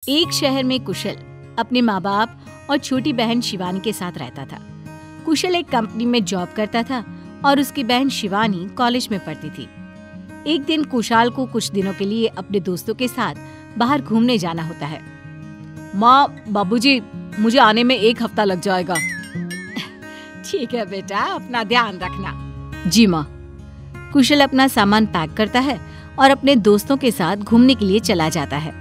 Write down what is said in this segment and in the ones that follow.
एक शहर में कुशल अपने माँ बाप और छोटी बहन शिवानी के साथ रहता था। कुशल एक कंपनी में जॉब करता था और उसकी बहन शिवानी कॉलेज में पढ़ती थी। एक दिन कुशाल को कुछ दिनों के लिए अपने दोस्तों के साथ बाहर घूमने जाना होता है। माँ, बाबूजी, मुझे आने में 1 हफ्ता लग जाएगा। ठीक है बेटा, अपना ध्यान रखना। जी माँ। कुशल अपना सामान पैक करता है और अपने दोस्तों के साथ घूमने के लिए चला जाता है।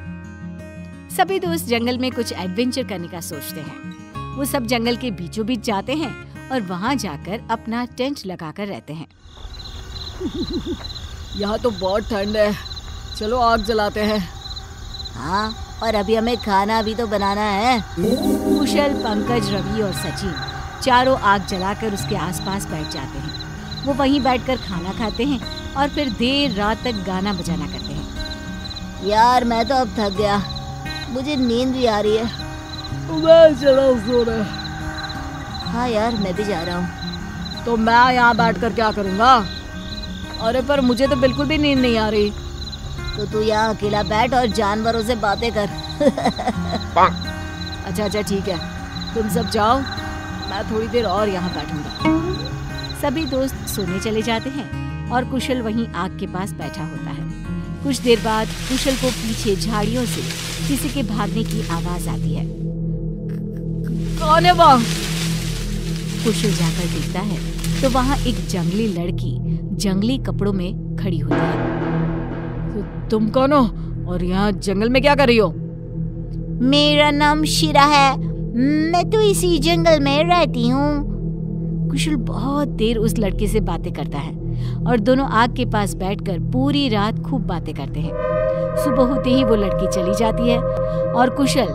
सभी दोस्त जंगल में कुछ एडवेंचर करने का सोचते हैं। वो सब जंगल के बीचों बीच जाते हैं और वहाँ जाकर अपना टेंट लगाकर रहते हैं। यहाँ तो बहुत ठंड है, चलो आग जलाते हैं। हाँ, और अभी हमें खाना भी तो बनाना है। कुशल, पंकज, रवि और सचिन चारों आग जलाकर उसके आसपास बैठ जाते हैं। वो वहीं बैठकर खाना खाते हैं और फिर देर रात तक गाना बजाना करते हैं। यार मैं तो अब थक गया, मुझे नींद भी आ रही है। मैं चला सो रहा। हाँ यार, मैं भी जा रहा हूँ। तो मैं यहाँ बैठकर क्या करूँगा? अरे पर मुझे तो बिल्कुल भी नींद नहीं आ रही। तो तू यहाँ अकेला बैठ और जानवरों से बातें कर। अच्छा ठीक है, तुम सब जाओ, मैं थोड़ी देर और यहाँ बैठूंगा। सभी दोस्त सोने चले जाते हैं और कुशल वहीं आग के पास बैठा होता है। कुछ देर बाद कुशल को पीछे झाड़ियों से किसी के भागने की आवाज आती है। कौन है वहाँ? कुशल जाकर देखता है तो वहाँ एक जंगली लड़की जंगली कपड़ों में खड़ी होती है। तुम कौन हो और यहाँ जंगल में क्या कर रही हो? मेरा नाम शिरा है, मैं तो इसी जंगल में रहती हूँ। कुशल बहुत देर उस लड़के से बातें करता है और दोनों आग के पास बैठकर पूरी रात खूब बातें करते हैं। सुबह होते ही वो लड़की चली जाती है और कुशल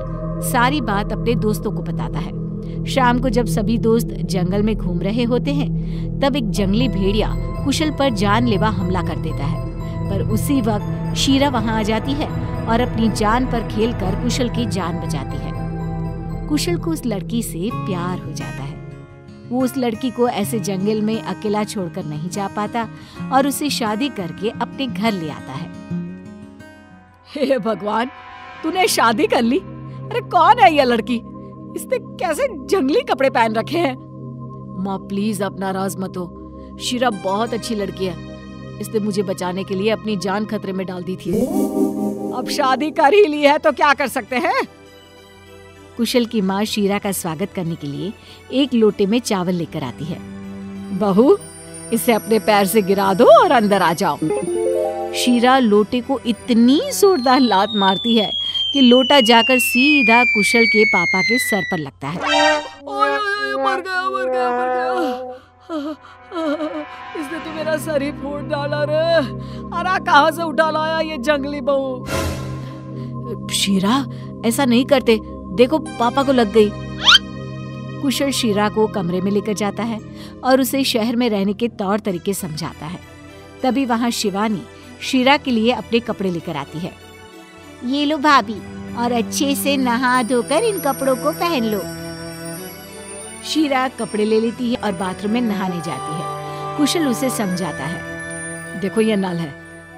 सारी बात अपने दोस्तों को बताता है। शाम को जब सभी दोस्त जंगल में घूम रहे होते हैं तब एक जंगली भेड़िया कुशल पर जानलेवा हमला कर देता है। पर उसी वक्त शीरा वहां आ जाती है और अपनी जान पर खेलकर कुशल की जान बचाती है। कुशल को उस लड़की से प्यार हो जाता है। वो उस लड़की को ऐसे जंगल में अकेला छोड़कर नहीं जा पाता और उसे शादी करके अपने घर ले आता है। हे भगवान, तूने शादी कर ली? अरे कौन है ये लड़की? इसने कैसे जंगली कपड़े पहन रखे हैं? माँ प्लीज अपना राज मत हो, शीरा बहुत अच्छी लड़की है, इसने मुझे बचाने के लिए अपनी जान खतरे में डाल दी थी। अब शादी कर ही ली है तो क्या कर सकते हैं? कुशल की माँ शीरा का स्वागत करने के लिए एक लोटे में चावल लेकर आती है। बहू, इसे अपने पैर से गिरा दो और अंदर आ जाओ। शीरा लोटे को इतनी जोरदार लात मारती है कि लोटा जाकर सीधा कुशल के पापा के सर पर लगता है। मर गया। इसने तो मेरा सर ही फोड़ डाला रे। अरे कहाँ से उठा लाया ये जंगली बहू? शीरा, ऐसा नहीं करते, देखो पापा को लग गई। कुशल शीरा को कमरे में लेकर जाता है और उसे शहर में रहने के तौर तरीके समझाता है। तभी वहाँ शिवानी शीरा के लिए अपने कपड़े लेकर आती है। ये लो भाभी, और अच्छे से नहा धोकर इन कपड़ों को पहन लो। शीरा कपड़े ले लेती है और बाथरूम में नहाने जाती है। कुशल उसे समझाता है, देखो ये नल है,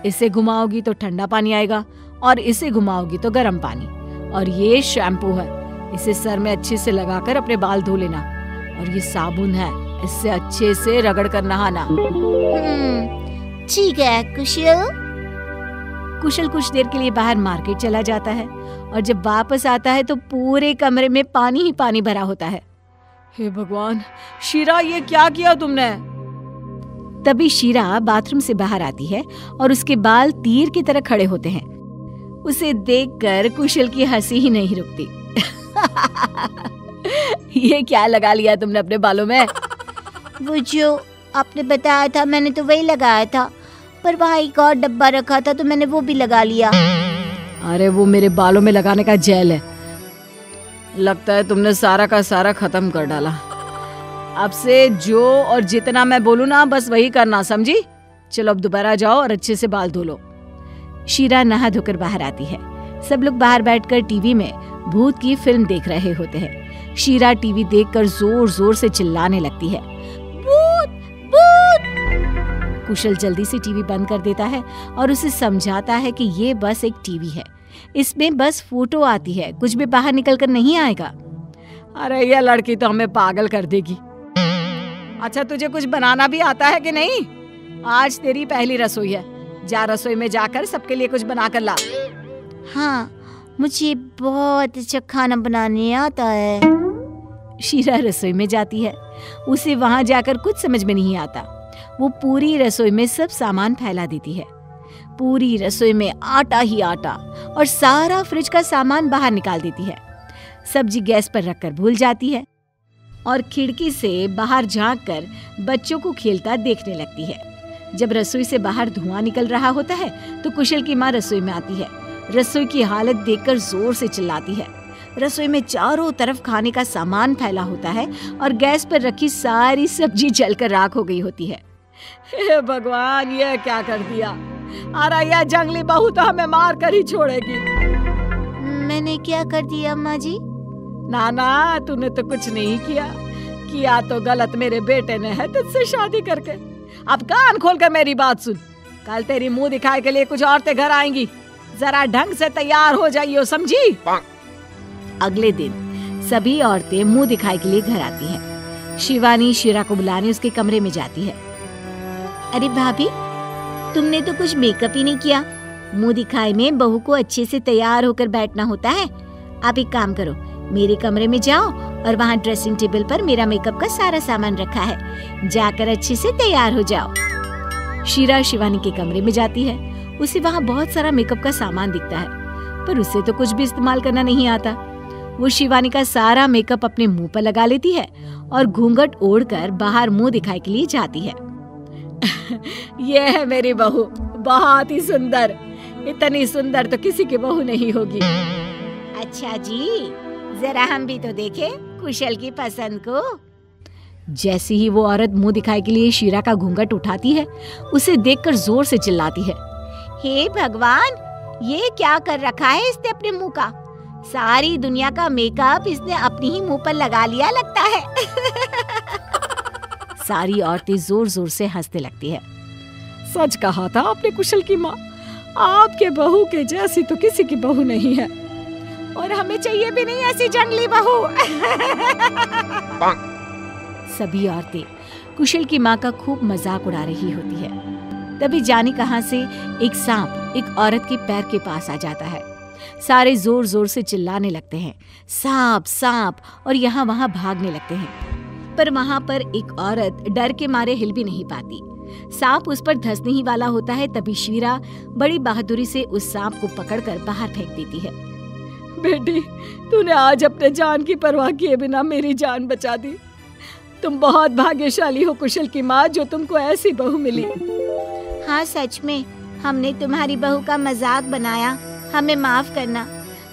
इसे घुमाओगी तो ठंडा पानी आएगा और इसे घुमाओगी तो गर्म पानी। और ये शैम्पू है, इसे सर में अच्छे से लगाकर अपने बाल धो लेना। और ये साबुन है, इससे अच्छे से रगड़ कर नहाना। ठीक है कुशल। कुशल कुछ देर के लिए बाहर मार्केट चला जाता है और जब वापस आता है तो पूरे कमरे में पानी ही पानी भरा होता है। हे भगवान, शीरा ये क्या किया तुमने? तभी शीरा बाथरूम से बाहर आती है और उसके बाल तीर की तरह खड़े होते हैं। उसे देखकर कुशल की हंसी ही नहीं रुकती। ये क्या लगा लिया तुमने अपने बालों में? वो जो आपने बताया था मैंने तो वही लगाया था, पर वहाँ एक और डब्बा रखा था तो मैंने वो भी लगा लिया। अरे वो मेरे बालों में लगाने का जेल है, लगता है तुमने सारा का सारा खत्म कर डाला। अब से जो और जितना मैं बोलूँ ना बस वही करना, समझी? चलो अब दोबारा जाओ और अच्छे से बाल धो लो। शीरा नहा धोकर बाहर आती है। सब लोग बाहर बैठकर टीवी में भूत की फिल्म देख रहे होते हैं। शीरा टीवी देखकर जोर जोर से चिल्लाने लगती है, भूत भूत। कुशल जल्दी से टीवी बंद कर देता है और उसे समझाता है कि ये बस एक टीवी है, इसमें बस फोटो आती है, कुछ भी बाहर निकल कर नहीं आएगा। अरे ये लड़की तो हमें पागल कर देगी। अच्छा तुझे कुछ बनाना भी आता है कि नहीं? आज तेरी पहली रसोई है, जा रसोई में जाकर सबके लिए कुछ बना कर ला। हाँ, मुझे बहुत अच्छा खाना बनाने आता है। शीरा रसोई में जाती है। उसे वहां जाकर कुछ समझ में नहीं आता। वो पूरी रसोई में सब सामान फैला देती है। पूरी रसोई में आटा ही आटा और सारा फ्रिज का सामान बाहर निकाल देती है। सब्जी गैस पर रखकर भूल जाती है और खिड़की से बाहर झांककर बच्चों को खेलता देखने लगती है। जब रसोई से बाहर धुआं निकल रहा होता है तो कुशल की माँ रसोई में आती है। रसोई की हालत देखकर जोर से चिल्लाती है। रसोई में चारों तरफ खाने का सामान फैला होता है और गैस पर रखी सारी सब्जी जलकर राख हो गई होती है। हे भगवान, ये क्या कर दिया? अरे यह जंगली बहू तो हमें मार कर ही छोड़ेगी। मैंने क्या कर दिया अम्मा जी? ना, तूने तो कुछ नहीं किया तो गलत मेरे बेटे ने है तुझसे शादी करके। अब कान खोलकर मेरी बात सुन। कल तेरी मुंह दिखाए के लिए कुछ औरतें घर आएंगी, जरा ढंग से तैयार हो जाइयो, समझी? अगले दिन सभी औरतें मुंह दिखाए के लिए घर आती हैं। शिवानी शीरा को बुलाने उसके कमरे में जाती है। अरे भाभी, तुमने तो कुछ मेकअप ही नहीं किया। मुंह दिखाए में बहू को अच्छे से तैयार होकर बैठना होता है। आप एक काम करो, मेरे कमरे में जाओ और वहाँ ड्रेसिंग टेबल पर मेरा मेकअप का सारा सामान रखा है, जाकर अच्छे से तैयार हो जाओ। शीरा शिवानी के कमरे में जाती है। उसे वहाँ बहुत सारा मेकअप का सामान दिखता है, पर उसे तो कुछ भी इस्तेमाल करना नहीं आता। वो शिवानी का सारा मेकअप अपने मुंह पर लगा लेती है और घूंघट ओढ़कर बाहर मुंह दिखाए के लिए जाती है। ये है मेरी बहू, बहुत ही सुंदर। इतनी सुंदर तो किसी की बहू नहीं होगी। अच्छा जी, जरा हम भी तो देखें कुशल की पसंद को। जैसे ही वो औरत मुंह दिखाए के लिए शीरा का घूंघट उठाती है, उसे देखकर जोर से चिल्लाती है। हे भगवान, ये क्या कर रखा है इसने अपने मुंह का? सारी दुनिया का मेकअप इसने अपनी ही मुंह पर लगा लिया लगता है। सारी औरतें जोर जोर से हंसने लगती है। सच कहा था आपने कुशल की माँ, आपके बहू के जैसी तो किसी की बहू नहीं है, और हमें चाहिए भी नहीं ऐसी जंगली बहू। सभी औरतें कुशल की माँ का खूब मजाक उड़ा रही होती है। तभी जाने कहां से एक सांप एक औरत के पैर के पास आ जाता है। सारे जोर जोर से चिल्लाने लगते हैं, सांप सांप, और यहाँ वहाँ भागने लगते हैं। पर वहाँ पर एक औरत डर के मारे हिल भी नहीं पाती। सांप उस पर धंसने ही वाला होता है। तभी शीरा बड़ी बहादुरी से उस सांप को पकड़कर बाहर फेंक देती है। बेटी, तूने आज अपने जान की परवाह किए बिना मेरी जान बचा दी। तुम बहुत भाग्यशाली हो कुशल की माँ, जो तुमको ऐसी बहू मिली। हाँ सच में, हमने तुम्हारी बहू का मजाक बनाया, हमें माफ करना।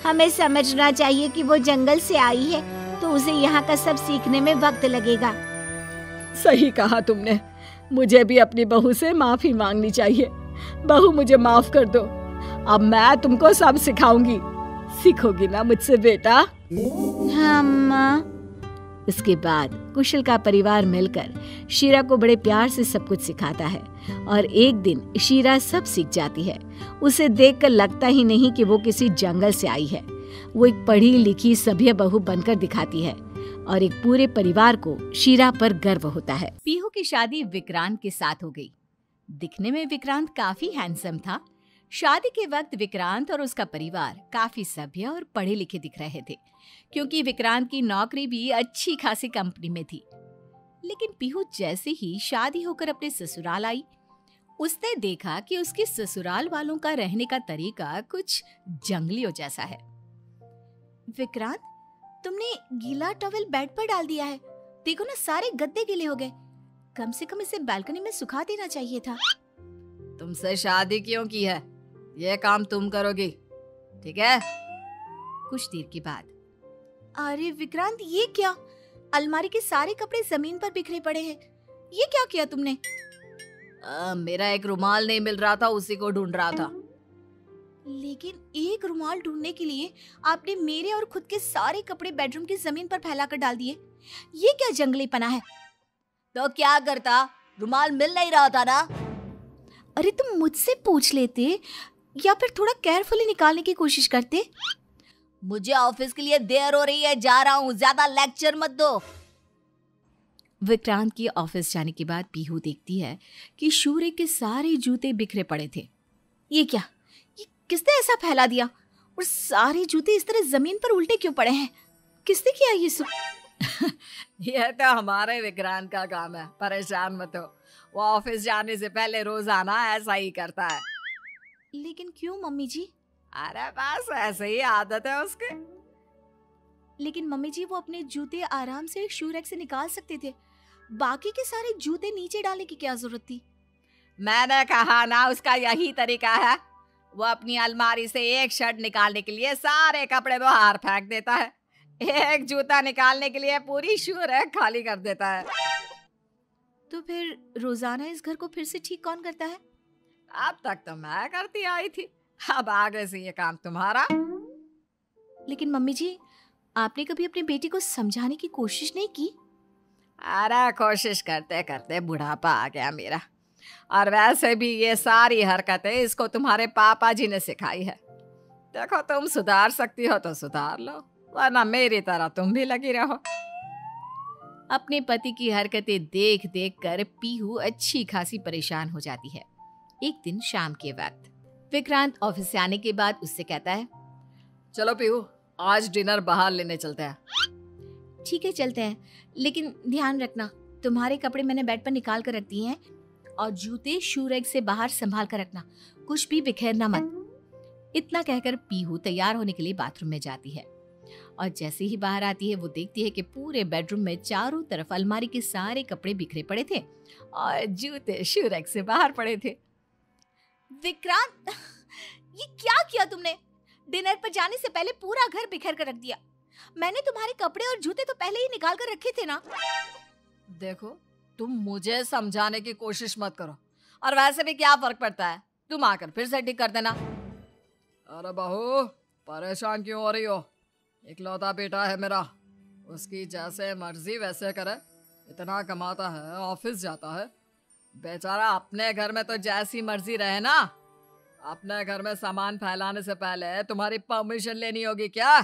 हमें समझना चाहिए कि वो जंगल से आई है, तो उसे यहाँ का सब सीखने में वक्त लगेगा। सही कहा तुमने, मुझे भी अपनी बहू से माफी मांगनी चाहिए। बहू, मुझे माफ कर दो। अब मैं तुमको सब सिखाऊंगी, सीखोगी ना मुझसे बेटा? हाँ माँ। उसके बाद कुशल का परिवार मिलकर शीरा को बड़े प्यार से सब कुछ सिखाता है और एक दिन शीरा सब सीख जाती है। उसे देखकर लगता ही नहीं कि वो किसी जंगल से आई है। वो एक पढ़ी लिखी सभ्य बहू बनकर दिखाती है और एक पूरे परिवार को शीरा पर गर्व होता है। पीहू की शादी विक्रांत के साथ हो गई। दिखने में विक्रांत काफी हैंडसम था। शादी के वक्त विक्रांत और उसका परिवार काफी सभ्य और पढ़े लिखे दिख रहे थे, क्योंकि विक्रांत की नौकरी भी अच्छी खासी कंपनी में थी। लेकिन पीहू जैसे ही शादी होकर अपने ससुराल आई, उसने देखा कि उसके ससुराल वालों का रहने का तरीका कुछ जंगलियों जैसा है। विक्रांत, तुमने गीला टॉवेल बेड पर डाल दिया है। देखो ना, सारे गद्दे गीले हो गए। कम से कम इसे बालकनी में सुखा देना चाहिए था। तुमसे शादी क्यों की है? ये काम तुम करोगी, ठीक है? कुछ देर के बाद, अरे विक्रांत, ये क्या? अलमारी के सारे कपड़े जमीन पर बिखरे पड़े हैं। ये क्या किया तुमने? मेरा एक रुमाल नहीं मिल रहा था, उसी को ढूंढ रहा था। लेकिन एक रुमाल ढूंढने के लिए आपने मेरे और खुद के सारे कपड़े बेडरूम की जमीन पर फैलाकर डाल दिए। ये क्या जंगलीपना है? तो क्या करता? रुमाल मिल नहीं रहा था ना। अरे तुम मुझसे पूछ लेते, या फिर थोड़ा केयरफुली निकालने की कोशिश करते। मुझे ऑफिस के लिए देर हो रही है, जा रहा हूँ, ज्यादा लेक्चर मत दो। विक्रांत की ऑफिस जाने के बाद पीहू देखती है कि शूर्य के सारे जूते बिखरे पड़े थे। ये क्या, ये किसने ऐसा फैला दिया? और सारे जूते इस तरह जमीन पर उल्टे क्यों पड़े हैं? किसने किया ये सब? यह तो हमारे विक्रांत का काम है, परेशान मत हो। वो ऑफिस जाने से पहले रोजाना ऐसा ही करता है। लेकिन क्यों मम्मी जी? अरे बस ऐसे ही आदत है उसके। लेकिन मम्मी जी, वो अपने जूते आराम से शू रैक से निकाल सकते थे। बाकी के सारे जूते नीचे डालने की क्या जरूरत थी? मैंने कहा ना, उसका यही तरीका है। वो अपनी अलमारी से एक शर्ट निकालने के लिए सारे कपड़े बाहर फेंक देता है, एक जूता निकालने के लिए पूरी शू रैक खाली कर देता है। तो फिर रोजाना इस घर को फिर से ठीक कौन करता है? अब तक तो मैं करती आई थी, अब आगे से ये काम तुम्हारा। लेकिन मम्मी जी, आपने कभी अपनी बेटी को समझाने की कोशिश नहीं की? अरे कोशिश करते करते बुढ़ापा आ गया मेरा। और वैसे भी ये सारी हरकतें इसको तुम्हारे पापा जी ने सिखाई है। देखो, तुम सुधार सकती हो तो सुधार लो, वरना मेरी तरह तुम भी लगी रहो। अपने पति की हरकतें देख देख कर पीहू अच्छी खासी परेशान हो जाती है। एक दिन शाम के वक्त विक्रांत ऑफिस से आने के बाद उससे कहता है, चलो पीहू, आज डिनर बाहर लेने चलते हैं। ठीक है, चलते हैं, लेकिन ध्यान रखना, तुम्हारे कपड़े मैंने बेड पर निकाल कर रख दिए हैं और जूते शू रैक से बाहर संभाल कर रखना, कुछ भी बिखेरना मत। इतना कहकर पीहू तैयार होने के लिए बाथरूम में जाती है और जैसे ही बाहर आती है वो देखती है कि पूरे बेडरूम में चारों तरफ अलमारी के सारे कपड़े बिखरे पड़े थे और जूते शू रैक से बाहर पड़े थे। विक्रांत, ये क्या किया तुमने? डिनर पर जाने से पहले पूरा घर बिखेर कर रख दिया। मैंने तुम्हारे कपड़े और जूते तो पहले ही निकाल कर रखे थे ना। देखो, तुम मुझे समझाने की कोशिश मत करो, और वैसे भी क्या फर्क पड़ता है, तुम आकर फिर से ठीक कर देना। अरे बहू, परेशान क्यों हो रही हो? इकलौता बेटा है मेरा, उसकी जैसे मर्जी वैसे करे। इतना कमाता है, ऑफिस जाता है, बेचारा अपने घर में तो जैसी मर्जी रहे ना। अपने घर में सामान फैलाने से पहले तुम्हारी परमिशन लेनी होगी क्या?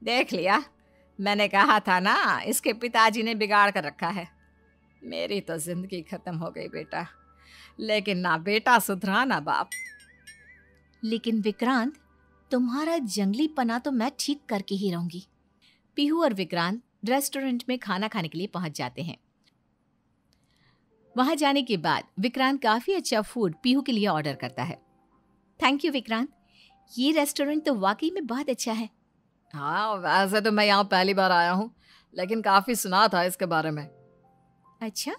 देख लिया, मैंने कहा था ना, इसके पिताजी ने बिगाड़ कर रखा है। मेरी तो जिंदगी खत्म हो गई बेटा, लेकिन ना बेटा सुधरा ना बाप। लेकिन विक्रांत, तुम्हारा जंगली पना तो मैं ठीक करके ही रहूंगी। पीहू और विक्रांत रेस्टोरेंट में खाना खाने के लिए पहुंच जाते हैं। वहां जाने के बाद विक्रांत काफी अच्छा फूड पीहू के लिए ऑर्डर करता है। थैंक यू विक्रांत, ये रेस्टोरेंट तो वाकई में बहुत अच्छा है। हाँ, वैसे तो मैं यहाँ पहली बार आया हूँ, लेकिन काफी सुना था इसके बारे में। अच्छा,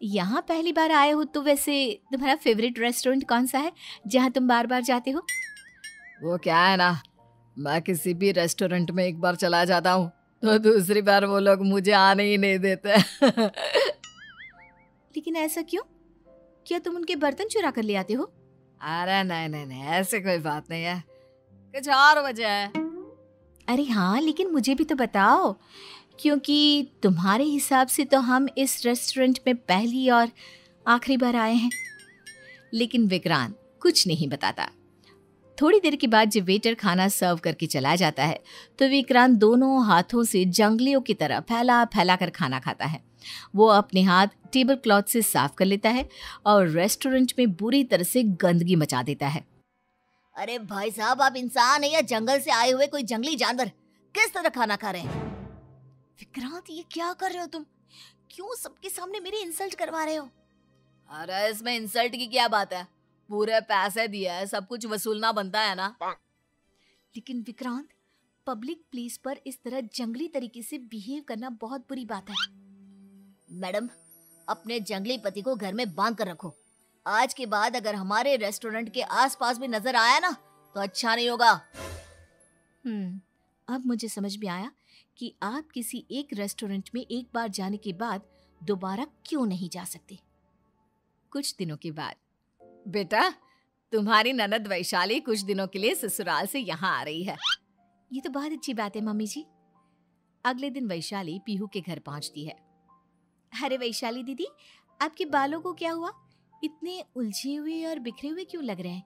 यहाँ पहली बार आए हो तो वैसे तुम्हारा फेवरेट रेस्टोरेंट कौन सा है जहाँ तुम बार बार जाते हो? वो क्या है ना, मैं किसी भी रेस्टोरेंट में एक बार चला जाता हूँ तो दूसरी बार वो लोग मुझे आने ही नहीं देते। लेकिन ऐसा क्यों? क्या तुम उनके बर्तन चुरा कर ले आते हो? अरे नहीं नहीं नहीं, ऐसे कोई बात नहीं है, कुछ और वजह है। अरे हाँ, लेकिन मुझे भी तो बताओ, क्योंकि तुम्हारे हिसाब से तो हम इस रेस्टोरेंट में पहली और आखिरी बार आए हैं। लेकिन विक्रांत कुछ नहीं बताता। थोड़ी देर के बाद जब वेटर खाना सर्व करके चला जाता है तो विक्रांत दोनों हाथों से जंगलियों की तरह फैला फैला कर खाना खाता है। वो अपने हाथ टेबल क्लॉथ से साफ कर लेता है और रेस्टोरेंट में बुरी तरह से गंदगी मचा देता है। अरे भाई साहब, आप इंसान है या जंगल से आए हुए कोई जंगली जानवर? किस तरह खाना खा रहे हैं? विक्रांत, ये क्या कर रहे हो तुम? क्यों सबके सामने मेरी इंसल्ट करवा रहे हो? अरे इसमें इंसल्ट की क्या बात है, पूरे पैसे दिए हैं, सब कुछ वसूलना बनता है ना। लेकिन विक्रांत, पब्लिक प्लेस पर इस तरह जंगली तरीके से बिहेव करना बहुत बुरी बात है। मैडम, अपने जंगली पति को घर में बांध कर रखो। आज के बाद अगर हमारे रेस्टोरेंट के आसपास भी नजर आया ना तो अच्छा नहीं होगा। अब मुझे समझ में आया कि आप किसी एक रेस्टोरेंट में एक बार जाने के बाद दोबारा क्यों नहीं जा सकते। कुछ दिनों के बाद, बेटा, तुम्हारी ननद वैशाली कुछ दिनों के लिए ससुराल से यहाँ आ रही है। ये तो बहुत अच्छी बात है मम्मी जी। अगले दिन वैशाली पीहू के घर पहुंचती है। अरे वैशाली दीदी, आपके बालों को क्या हुआ? इतने उलझे हुए और बिखरे हुए क्यों लग रहे हैं?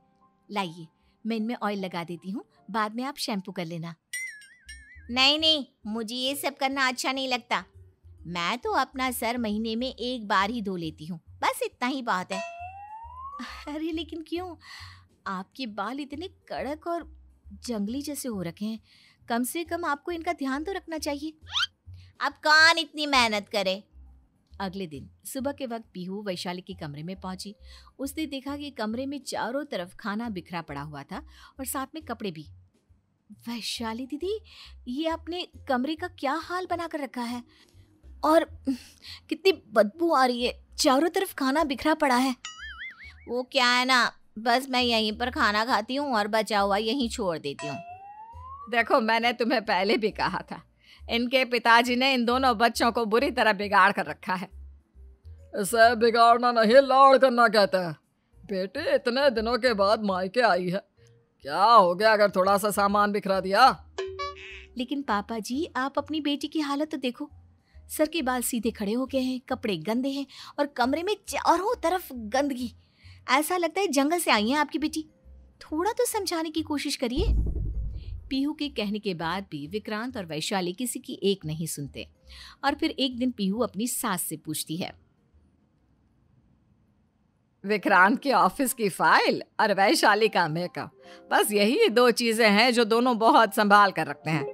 लाइए, मैं इनमें ऑयल लगा देती हूँ, बाद में आप शैम्पू कर लेना। नहीं नहीं, मुझे ये सब करना अच्छा नहीं लगता। मैं तो अपना सर महीने में एक बार ही धो लेती हूँ, बस इतना ही बात है। अरे लेकिन क्यों? आपके बाल इतने कड़क और जंगली जैसे हो रखे हैं, कम से कम आपको इनका ध्यान तो रखना चाहिए। अब कौन इतनी मेहनत करे। अगले दिन सुबह के वक्त पीहू वैशाली के कमरे में पहुंची। उसने देखा कि कमरे में चारों तरफ खाना बिखरा पड़ा हुआ था और साथ में कपड़े भी। वैशाली दीदी, ये आपने कमरे का क्या हाल बना कर रखा है? और कितनी बदबू आ रही है, चारों तरफ खाना बिखरा पड़ा है। वो क्या है ना, बस मैं यहीं पर खाना खाती हूँ और बचा हुआ यहीं छोड़ देती हूँ। देखो, मैंने तुम्हें पहले भी कहा था, इनके पिताजी ने इन दोनों बच्चों को बुरी तरह बिगाड़ कर रखा है। इसे बिगाड़ना नहीं, लाड़ करना कहता है। बेटे इतने दिनों के बाद मायके आई है, क्या हो गया अगर थोड़ा सा सामान बिखरा दिया? लेकिन पापा जी, आप अपनी बेटी की हालत तो देखो। सर के बाल सीधे खड़े हो गए हैं, कपड़े गंदे हैं और कमरे में चारों तरफ गंदगी। ऐसा लगता है जंगल से आई है आपकी बेटी। थोड़ा तो समझाने की कोशिश करिए। पीहू के कहने के बाद भी विक्रांत और वैशाली किसी की एक नहीं सुनते और फिर एक दिन पीहू अपनी सास से पूछती है, विक्रांत के ऑफिस की फाइल और वैशाली का मेकअप, बस यही दो चीजें हैं जो दोनों बहुत संभाल कर रखते हैं।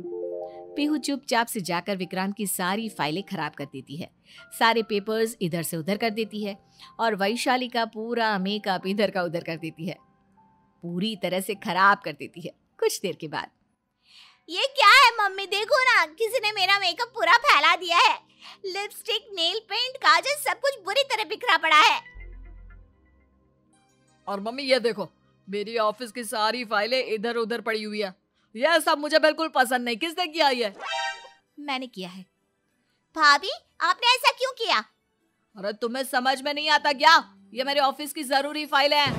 पीहू चुपचाप से जाकर विक्रांत की सारी फाइलें खराब कर देती है, सारे पेपर्स इधर से उधर कर देती है और वैशाली का पूरा मेकअप इधर का उधर कर देती है, पूरी तरह से खराब कर देती है। कुछ देर के बाद, ये क्या है मम्मी, देखो ना, किसी ने मेरा मेकअप पूरा फैला दिया है। लिपस्टिक, नेल पेंट, काजल, सब कुछ बुरी तरह बिखरा पड़ा है। और मम्मी ये देखो, मेरी ऑफिस की सारी फाइलें इधर उधर पड़ी हुई है। यह सब मुझे बिल्कुल पसंद नहीं। किसने किया ये? मैंने किया है। भाभी, आपने ऐसा क्यों किया? अरे तुम्हें समझ में नहीं आता क्या? ये मेरे ऑफिस की जरूरी फाइलें हैं।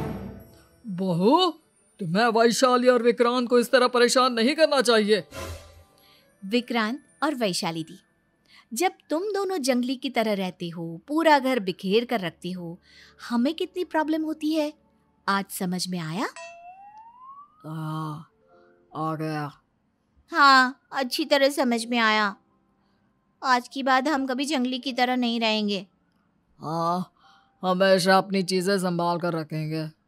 बहू, तुम्हें वैशाली और विक्रांत को इस तरह परेशान नहीं करना चाहिए। विक्रांत और वैशाली दी, जब तुम दोनों जंगली की तरह रहते हो, पूरा घर बिखेर कर रखते हो, हमें कितनी प्रॉब्लम होती है, आज समझ में आया? आ गया। हाँ, अच्छी तरह समझ में आया। आज की बाद हम कभी जंगली की तरह नहीं रहेंगे। हाँ, हमेशा अपनी चीजें संभाल कर रखेंगे।